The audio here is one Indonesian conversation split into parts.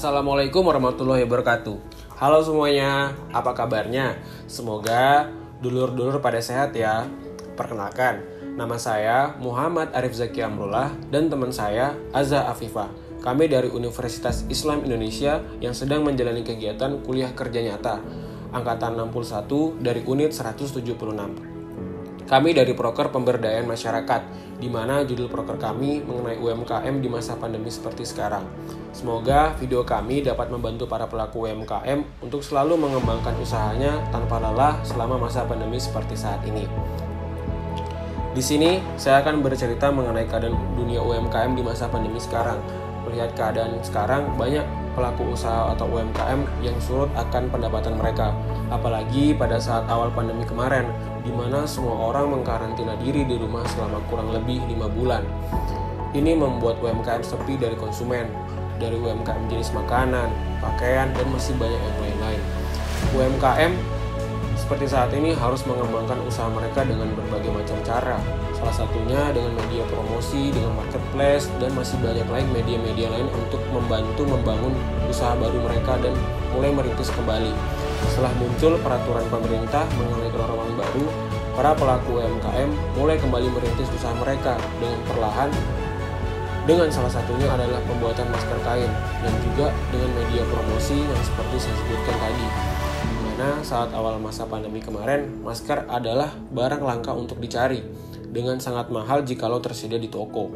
Assalamualaikum warahmatullahi wabarakatuh. Halo semuanya, apa kabarnya? Semoga dulur-dulur pada sehat ya. Perkenalkan, nama saya Muhammad Arif Zaki Amrullah dan teman saya Azza Afifah. Kami dari Universitas Islam Indonesia yang sedang menjalani kegiatan kuliah kerja nyata Angkatan 61 dari unit 176. Kami dari Proker Pemberdayaan Masyarakat, di mana judul proker kami mengenai UMKM di masa pandemi seperti sekarang. Semoga video kami dapat membantu para pelaku UMKM untuk selalu mengembangkan usahanya tanpa lelah selama masa pandemi seperti saat ini. Di sini, saya akan bercerita mengenai keadaan dunia UMKM di masa pandemi sekarang. Melihat keadaan sekarang, banyak pelaku usaha atau UMKM yang surut akan pendapatan mereka. Apalagi pada saat awal pandemi kemarin, di mana semua orang mengkarantina diri di rumah selama kurang lebih 5 bulan. Ini membuat UMKM sepi dari konsumen, dari UMKM jenis makanan, pakaian, dan masih banyak yang lain-lain. UMKM seperti saat ini harus mengembangkan usaha mereka dengan berbagai macam cara. Salah satunya dengan media promosi, dengan marketplace, dan masih banyak lain media-media lain untuk membantu membangun usaha baru mereka dan mulai merintis kembali. Setelah muncul peraturan pemerintah mengenai kenormalan baru, para pelaku UMKM mulai kembali merintis usaha mereka dengan perlahan, dengan salah satunya adalah pembuatan masker kain dan juga dengan media promosi yang seperti saya sebutkan tadi. Dimana saat awal masa pandemi kemarin, masker adalah barang langka untuk dicari dengan sangat mahal jikalau tersedia di toko.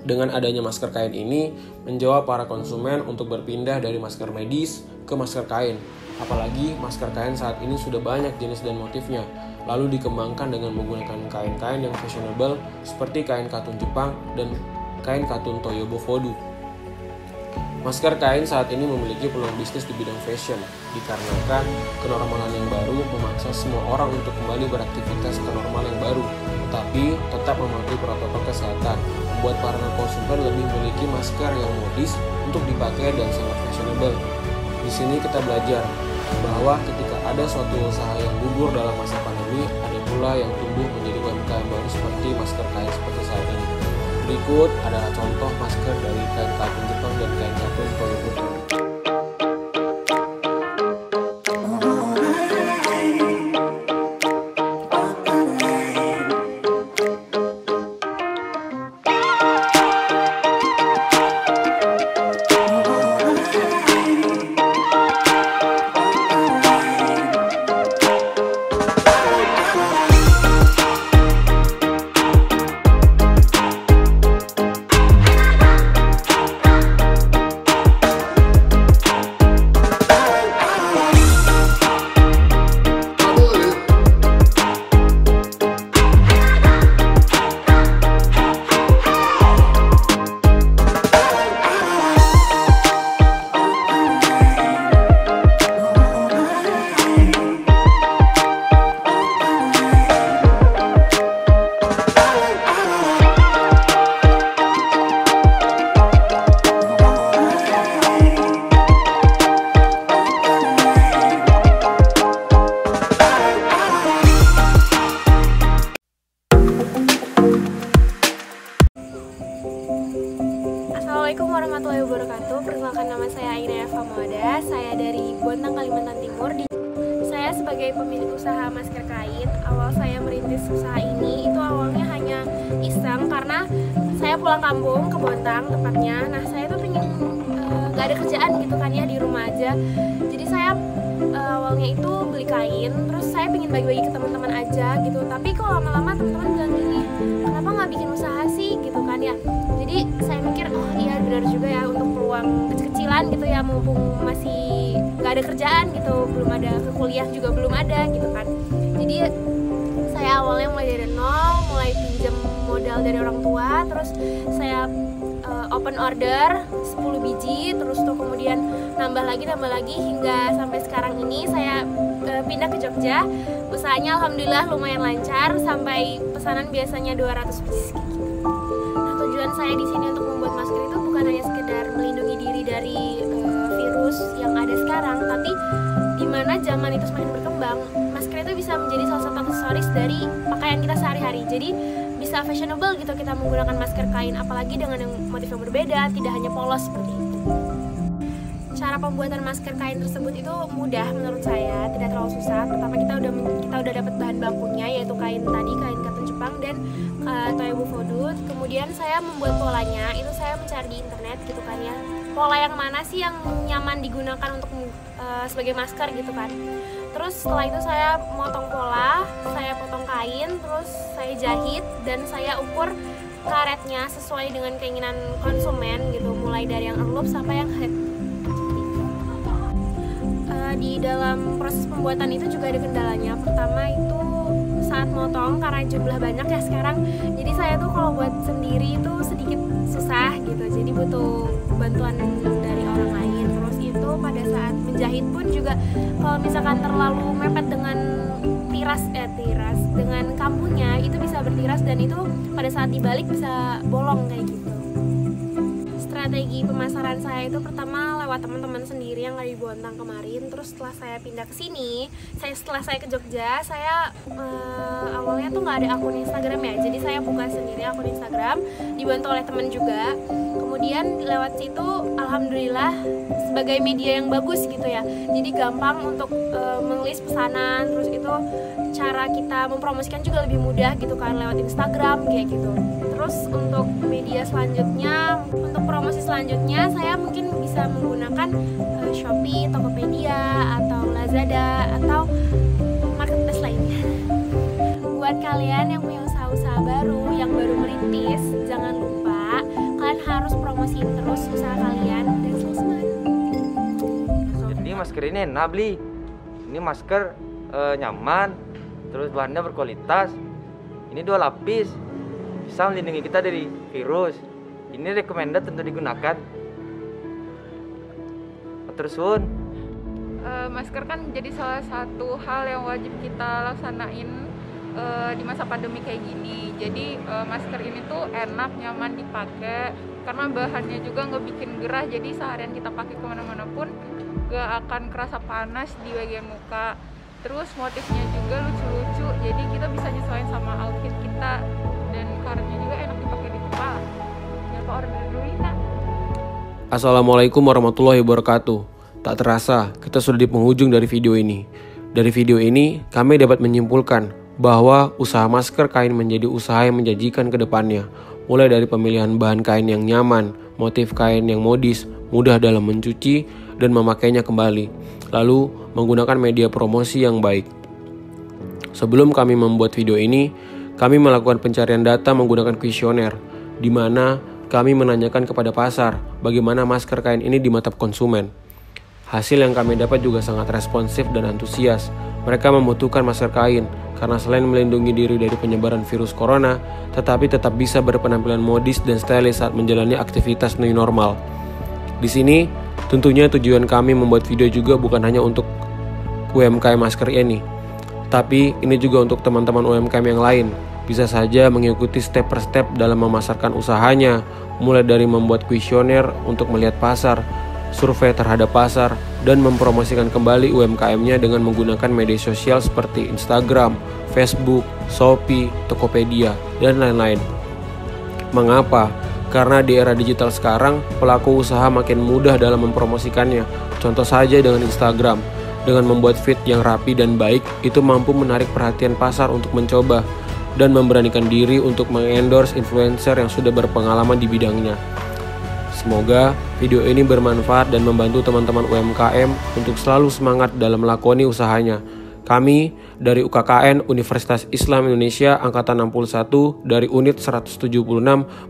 Dengan adanya masker kain ini, menjawab para konsumen untuk berpindah dari masker medis ke masker kain. Apalagi masker kain saat ini sudah banyak jenis dan motifnya, lalu dikembangkan dengan menggunakan kain-kain yang fashionable seperti kain katun Jepang dan kain katun Toyobo Voodoo. Masker kain saat ini memiliki peluang bisnis di bidang fashion, dikarenakan kenormalan yang baru memaksa semua orang untuk kembali beraktivitas ke normal yang baru, tetapi tetap mematuhi protokol kesehatan, membuat para konsumen lebih memiliki masker yang modis untuk dipakai dan sangat fashionable. Di sini kita belajar bahwa ketika ada suatu usaha yang gugur dalam masa pandemi, ada pula yang tumbuh menjadi UMKM baru seperti masker kain seperti saat ini. Berikut adalah contoh masker dari kain katun Jepang dan kain katun Toyobo. Assalamualaikum warahmatullahi wabarakatuh. Perkenalkan, nama saya Aina Famada. Saya dari Bontang, Kalimantan Timur. Saya sebagai pemilik usaha masker kain. Awal saya merintis usaha ini itu awalnya hanya iseng karena saya pulang kampung ke Bontang tepatnya. Nah, saya tuh pengen gak ada kerjaan gitu kan ya, di rumah aja. Jadi saya awalnya itu beli kain, terus saya pengen bagi-bagi ke teman-teman aja gitu. Tapi kok lama-lama teman-teman bilang gini, kenapa nggak bikin usaha sih gitu kan ya. Jadi saya mikir, oh iya benar juga ya, untuk peluang kecil-kecilan gitu ya, mumpung masih nggak ada kerjaan gitu, belum ada ke kuliah juga belum ada gitu kan. Jadi saya awalnya mulai dari nol, mulai pinjam modal dari orang tua, terus saya open order 10 biji, terus tuh kemudian nambah lagi hingga sampai sekarang ini saya pindah ke Jogja. Usahanya alhamdulillah lumayan lancar, sampai pesanan biasanya 200 biji gitu. Nah, tujuan saya di sini untuk membuat masker itu bukan hanya sekedar melindungi diri dari virus yang ada sekarang, tapi di mana zaman itu semakin berkembang, masker itu bisa menjadi salah satu aksesoris dari pakaian kita sehari-hari. Jadi bisa fashionable gitu kita menggunakan masker kain, apalagi dengan yang motif yang berbeda, tidak hanya polos seperti itu. Cara pembuatan masker kain tersebut itu mudah menurut saya, tidak terlalu susah. Pertama kita udah dapat bahan bakunya, yaitu kain katun Jepang dan Toyobu Food. Kemudian saya membuat polanya, itu saya mencari di internet gitu kan ya. Pola yang mana sih yang nyaman digunakan untuk sebagai masker gitu kan. Terus setelah itu saya motong pola, saya potong kain, terus saya jahit dan saya ukur karetnya sesuai dengan keinginan konsumen gitu, mulai dari yang earloop sampai yang head. Di dalam proses pembuatan itu juga ada kendalanya. Pertama itu saat motong, karena jumlah banyak ya sekarang, jadi saya tuh kalau buat sendiri itu sedikit susah gitu, jadi butuh bantuan dari orang lain. Terus itu pada saat menjahit pun juga kalau misalkan terlalu mepet dengan tiras dengan kambunya, itu bisa bertiras dan itu pada saat dibalik bisa bolong kayak gitu. Strategi pemasaran saya itu pertama lewat teman-teman sendiri yang dari Bontang kemarin. Terus setelah saya pindah ke sini, setelah saya ke Jogja, saya awalnya tuh nggak ada akun Instagram ya, jadi saya buka sendiri akun Instagram, dibantu oleh teman juga. Kemudian lewat situ alhamdulillah sebagai media yang bagus gitu ya, jadi gampang untuk menulis pesanan. Terus itu cara kita mempromosikan juga lebih mudah gitu kan, lewat Instagram kayak gitu. Terus untuk media selanjutnya, untuk promosi selanjutnya saya mungkin bisa menggunakan Shopee, Tokopedia, atau Lazada, atau marketplace lainnya. Buat kalian yang punya usaha-usaha baru, yang baru merintis, jangan lupa kalian harus promosiin terus usaha kalian dan selalu semangat. Jadi masker ini enak beli. Ini masker nyaman, terus bahannya berkualitas. Ini 2 lapis, bisa melindungi kita dari virus. Ini recommended untuk digunakan. Terus masker kan jadi salah satu hal yang wajib kita laksanain di masa pandemi kayak gini. Jadi masker ini tuh enak, nyaman dipakai karena bahannya juga nggak bikin gerah. Jadi seharian kita pakai kemana-mana pun nggak akan kerasa panas di bagian muka. Terus motifnya juga lucu-lucu, jadi kita bisa nyesuaiin sama outfit kita, dan karetnya juga enak dipakai di kepala. Jangan lupa order dulu ya. Assalamualaikum warahmatullahi wabarakatuh. Tak terasa, kita sudah di penghujung dari video ini. Dari video ini, kami dapat menyimpulkan bahwa usaha masker kain menjadi usaha yang menjanjikan ke depannya. Mulai dari pemilihan bahan kain yang nyaman, motif kain yang modis, mudah dalam mencuci dan memakainya kembali, lalu menggunakan media promosi yang baik. Sebelum kami membuat video ini, kami melakukan pencarian data menggunakan kuesioner, di mana kami menanyakan kepada pasar bagaimana masker kain ini di mata konsumen. Hasil yang kami dapat juga sangat responsif dan antusias. Mereka membutuhkan masker kain karena selain melindungi diri dari penyebaran virus corona, tetapi tetap bisa berpenampilan modis dan stylish saat menjalani aktivitas new normal. Di sini, tentunya tujuan kami membuat video juga bukan hanya untuk UMKM masker ini, tapi ini juga untuk teman-teman UMKM yang lain. Bisa saja mengikuti step per step dalam memasarkan usahanya, mulai dari membuat kuesioner untuk melihat pasar, survei terhadap pasar, dan mempromosikan kembali UMKM-nya dengan menggunakan media sosial seperti Instagram, Facebook, Shopee, Tokopedia, dan lain-lain. Mengapa? Karena di era digital sekarang, pelaku usaha makin mudah dalam mempromosikannya. Contoh saja dengan Instagram. Dengan membuat feed yang rapi dan baik, itu mampu menarik perhatian pasar untuk mencoba dan memberanikan diri untuk mengendorse influencer yang sudah berpengalaman di bidangnya. Semoga video ini bermanfaat dan membantu teman-teman UMKM untuk selalu semangat dalam melakoni usahanya. Kami dari UKKN Universitas Islam Indonesia Angkatan 61 dari unit 176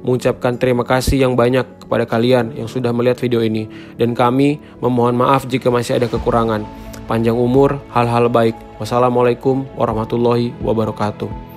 mengucapkan terima kasih yang banyak kepada kalian yang sudah melihat video ini, dan kami memohon maaf jika masih ada kekurangan. Panjang umur, hal-hal baik. Wassalamualaikum warahmatullahi wabarakatuh.